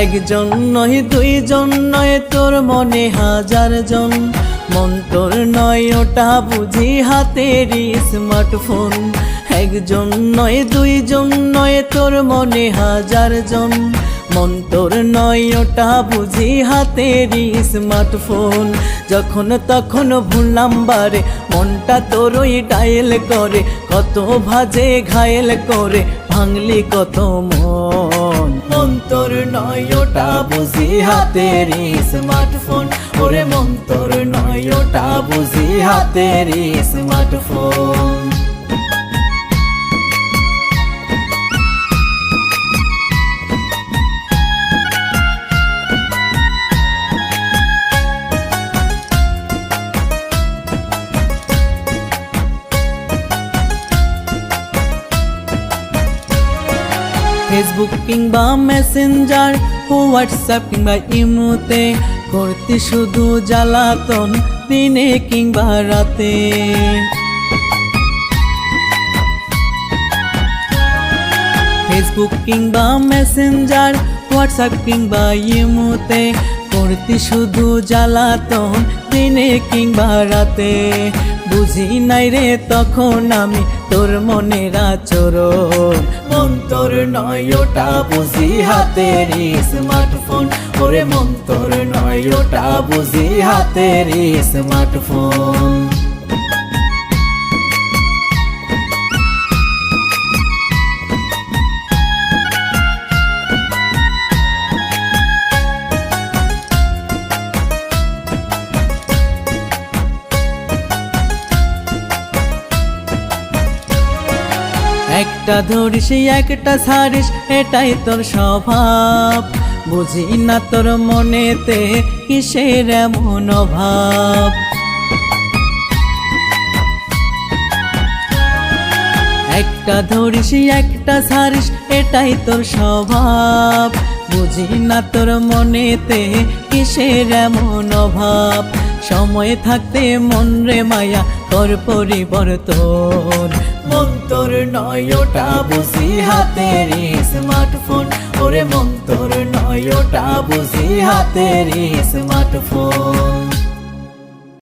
একজন নয় দুইজন নয় তোর মনে হাজার জন, মন তোর নয় ওটা বুঝি হাতেরই স্মার্টফোন। একজন নয় দুইজন নয় তোর মনে হাজার জন, মন তোর নয় ওটা বুঝি হাতেরই স্মার্টফোন। যখন তখন ভুল নাম্বারে মনটা তোরই ডায়েল করে, কত ভাজে ঘায়েল করে ভাঙলি কত মন। মন তোর নয় ওটা বুঝি হাতেরই স্মার্টফোন, ওরে মন তোর নয় ওটা বুঝি হাতেরই স্মার্টফোন। ফেসবুক কিংবা মেসেঞ্জার, হোয়াটসঅ্যাপ কিংবা ইমোতে করতে শুধু জ্বালাতন দিনে কিংবা রাতে। ফেসবুক কিংবা মেসেঞ্জার, হোয়াটসঅ্যাপ কিংবা ইমোতে করতে শুধু জ্বালাতন দিনে কিংবা রাতে। বুঝি নাই রে তখন আমি তোর মনের আচরণ, মন তোর নয় ওটা বুঝি হাতেরই স্মার্টফোন, ওরে মন তোর নয় ওটা বুঝি হাতেরই স্মার্টফোন। একটা ধরিস একটা ছাড়িস এটাই তোর স্বভাব, বুঝি না তোর মনেতে কিসের এমন অভাব। একটা ধরিস একটা ছাড়িস এটাই তোর স্বভাব, বুঝি না তোর মনেতে কিসের এমন অভাব। সময় থাকতে মন রে মায়া কর পরিবর্তন, মন তোর নয় ওটা বুঝি হাতেরই স্মার্টফোন, ওরে মন তোর নয় ওটা বুঝি হাতেরই স্মার্টফোন।